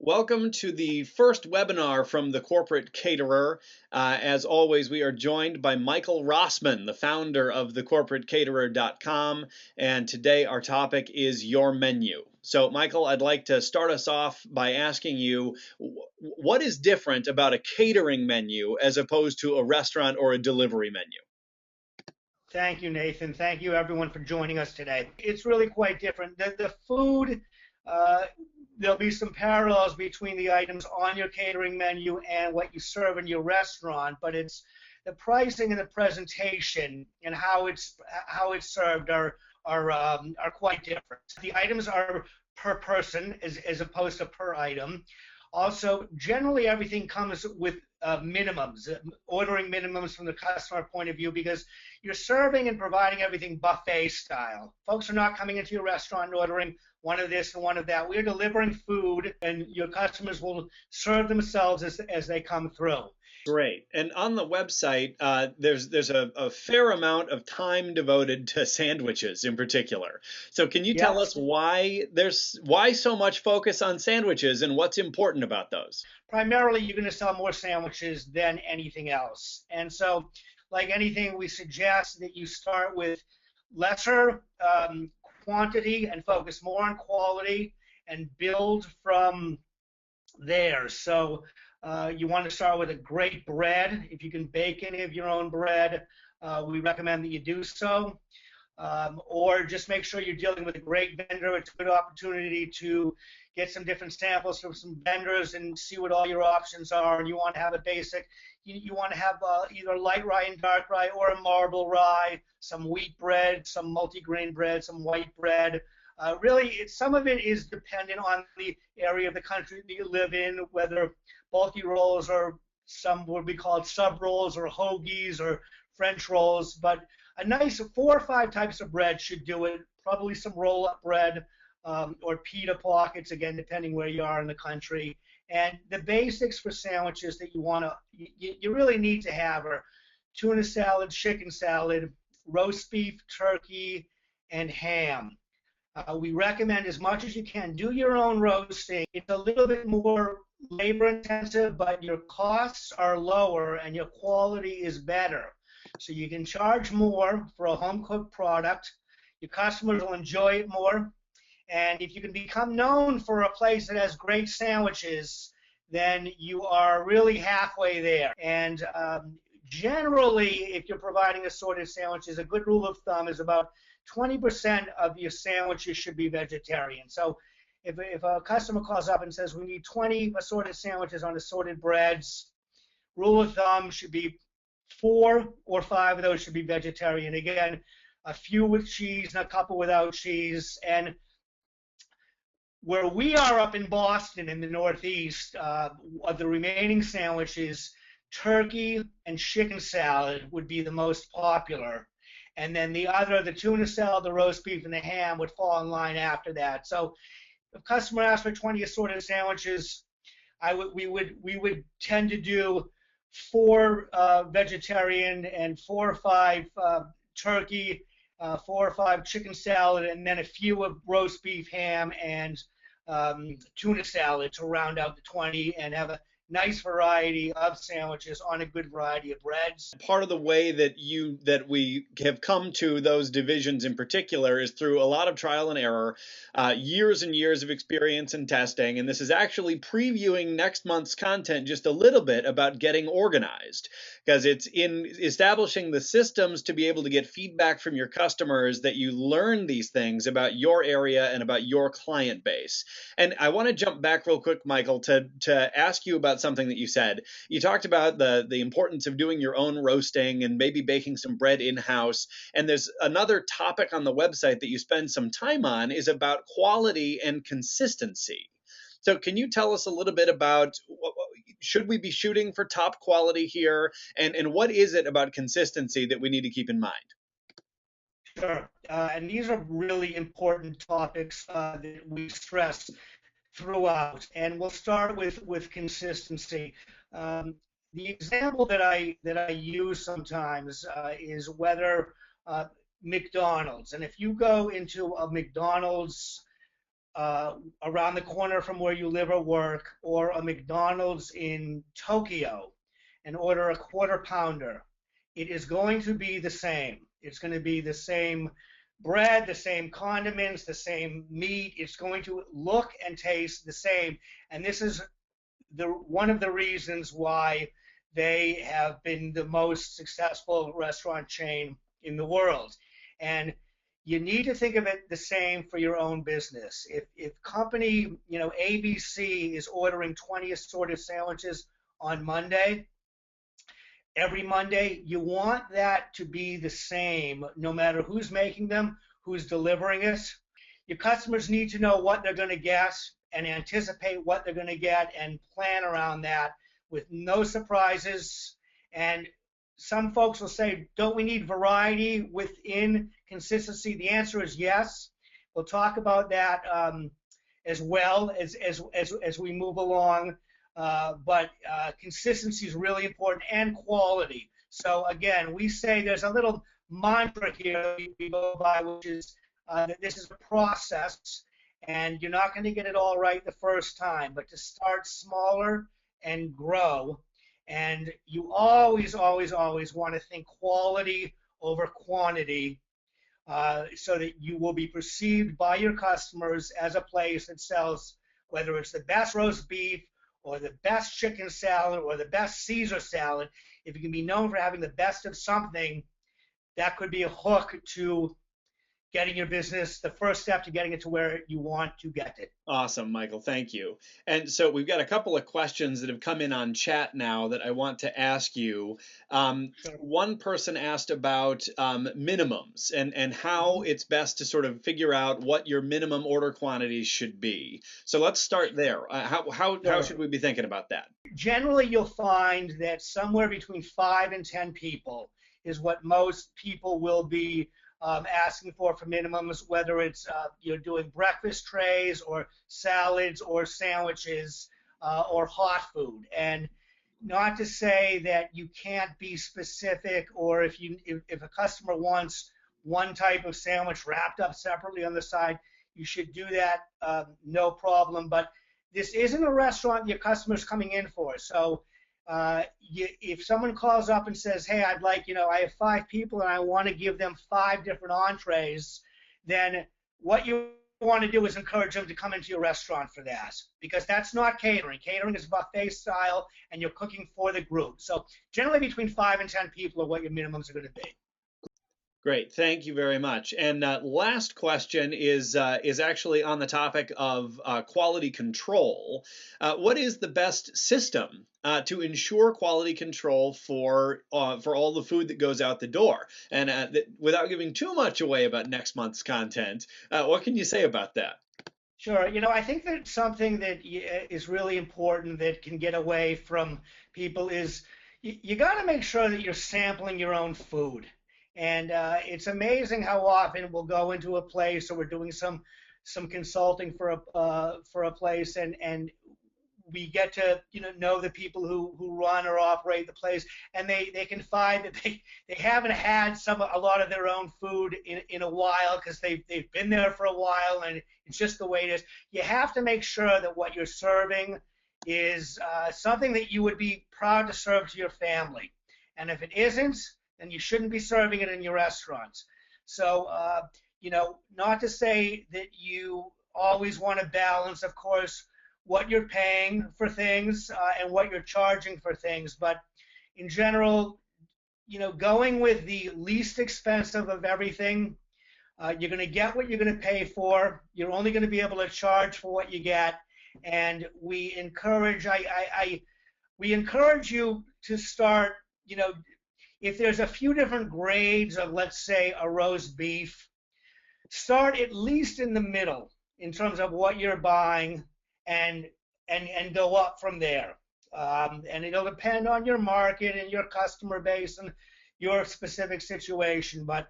Welcome to the first webinar from the Corporate Caterer. As always, we are joined by Michael Rossman, the founder of thecorporatecaterer.com, and today our topic is your menu. So, Michael, I'd like to start us off by asking you, what is different about a catering menu as opposed to a restaurant or a delivery menu? Thank you, Nathan. Thank you, everyone, for joining us today. It's really quite different. The food, uh, there'll be some parallels between the items on your catering menu and what you serve in your restaurant, but it's the pricing and the presentation and how it's served are quite different. The items are per person as opposed to per item. Also, generally everything comes with minimums, ordering minimums from the customer point of view, because you're serving and providing everything buffet style. Folks are not coming into your restaurant and ordering one of this and one of that. We're delivering food, and your customers will serve themselves as they come through. Great. And on the website, there's a fair amount of time devoted to sandwiches in particular. So can you tell Yep. us why so much focus on sandwiches and what's important about those? Primarily, you're going to sell more sandwiches than anything else. And so, like anything, we suggest that you start with lesser quantity and focus more on quality and build from there. So you want to start with a great bread. If you can bake any of your own bread, we recommend that you do so. Or just make sure you're dealing with a great vendor. It's a good opportunity to get some different samples from some vendors and see what all your options are. And you want to have a basic, you want to have either light rye and dark rye or a marble rye, some wheat bread, some multigrain bread, some white bread. Really, some of it is dependent on the area of the country that you live in, whether bulky rolls or some would be called sub rolls or hoagies or French rolls. But a nice 4 or 5 types of bread should do it. Probably some roll-up bread or pita pockets, again, depending where you are in the country. And the basics for sandwiches that you really need to have are tuna salad, chicken salad, roast beef, turkey, and ham. We recommend as much as you can do your own roasting. It's a little bit more labor intensive, but your costs are lower and your quality is better. So you can charge more for a home cooked product. Your customers will enjoy it more. And if you can become known for a place that has great sandwiches, then you are really halfway there. And generally, if you're providing assorted sandwiches, a good rule of thumb is about 20% of your sandwiches should be vegetarian. So if a customer calls up and says we need 20 assorted sandwiches on assorted breads, rule of thumb should be 4 or 5 of those should be vegetarian. Again, a few with cheese and a couple without cheese. And where we are up in Boston in the Northeast, of the remaining sandwiches, turkey and chicken salad would be the most popular. And then the tuna salad, the roast beef, and the ham would fall in line after that. So if a customer asks for 20 assorted sandwiches, we would tend to do 4 vegetarian and 4 or 5 turkey, 4 or 5 chicken salad, and then a few of roast beef, ham, and tuna salad to round out the 20 and have a nice variety of sandwiches on a good variety of breads. Part of the way that we have come to those divisions in particular is through a lot of trial and error, years and years of experience and testing. And this is actually previewing next month's content just a little bit about getting organized, because it's in establishing the systems to be able to get feedback from your customers that you learn these things about your area and about your client base. And I want to jump back real quick, Michael, to ask you about something that you said. You talked about the importance of doing your own roasting and maybe baking some bread in-house. And there's another topic on the website that you spend some time on is about quality and consistency. So can you tell us a little bit about, should we be shooting for top quality here? And what is it about consistency that we need to keep in mind? Sure. And these are really important topics that we stress throughout. And we'll start with consistency. The example that I use sometimes is whether McDonald's. And if you go into a McDonald's around the corner from where you live or work, or a McDonald's in Tokyo, and order a quarter pounder, it is going to be the same. It's going to be the same bread, the same condiments, the same meat. It's going to look and taste the same. And this is one of the reasons why they have been the most successful restaurant chain in the world. And you need to think of it the same for your own business. If company, ABC is ordering 20 assorted sandwiches on Monday, every Monday, you want that to be the same no matter who's making them, who's delivering it. Your customers need to know what they're going to get and anticipate what they're going to get and plan around that with no surprises. And some folks will say, don't we need variety within consistency? The answer is yes. We'll talk about that as well as we move along. But consistency is really important, and quality. So again, we say there's a little mantra here we go by, which is that this is a process, and you're not going to get it all right the first time, but to start smaller and grow. And you always, always, always want to think quality over quantity, so that you will be perceived by your customers as a place that sells, whether it's the best roast beef or the best chicken salad or the best Caesar salad. If you can be known for having the best of something, that could be a hook to getting your business, the first step to getting it to where you want to get it. Awesome, Michael. Thank you. And so we've got a couple of questions that have come in on chat now that I want to ask you. Sure. One person asked about minimums and how it's best to sort of figure out what your minimum order quantities should be. So let's start there. How should we be thinking about that? Generally, you'll find that somewhere between 5 and 10 people is what most people will be asking for minimums, whether it's you're doing breakfast trays or salads or sandwiches or hot food. And not to say that you can't be specific, or if a customer wants one type of sandwich wrapped up separately on the side, you should do that, no problem. But this isn't a restaurant your customer's coming in for. So if someone calls up and says, hey, I'd like, I have 5 people and I want to give them 5 different entrees, then what you want to do is encourage them to come into your restaurant for that, because that's not catering. Catering is buffet style, and you're cooking for the group. So generally between 5 and 10 people are what your minimums are going to be. Great, thank you very much. And last question is actually on the topic of quality control. What is the best system to ensure quality control for all the food that goes out the door? And without giving too much away about next month's content, what can you say about that? Sure. I think that something that is really important that can get away from people is you got to make sure that you're sampling your own food. And it's amazing how often we'll go into a place, or we're doing some consulting for a place, and we get to know the people who run or operate the place, and they can find that they haven't had a lot of their own food in a while, because they've been there for a while, and it's just the way it is. You have to make sure that what you're serving is something that you would be proud to serve to your family, and if it isn't, then you shouldn't be serving it in your restaurants. So not to say that you always want to balance, of course, what you're paying for things and what you're charging for things. But in general, going with the least expensive of everything, you're going to get what you're going to pay for. You're only going to be able to charge for what you get. And we encourage you to start, if there's a few different grades of, let's say, a roast beef, start at least in the middle in terms of what you're buying, and go up from there. And it'll depend on your market and your customer base and your specific situation. But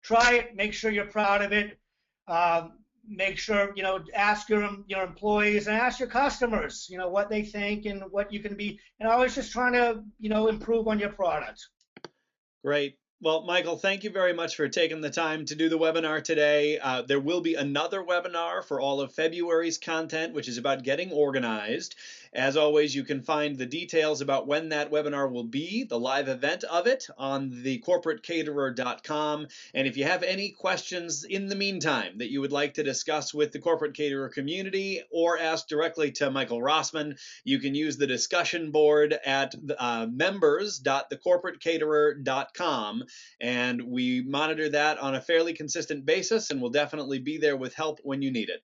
try it. Make sure you're proud of it. Make sure, ask your employees and ask your customers, what they think and what you can be. And always just trying to, improve on your product. Great. Well, Michael, thank you very much for taking the time to do the webinar today. There will be another webinar for all of February's content, which is about getting organized. As always, you can find the details about when that webinar will be, the live event of it, on thecorporatecaterer.com. And if you have any questions in the meantime that you would like to discuss with the corporate caterer community or ask directly to Michael Rossman, you can use the discussion board at members.thecorporatecaterer.com, and we monitor that on a fairly consistent basis, and we'll definitely be there with help when you need it.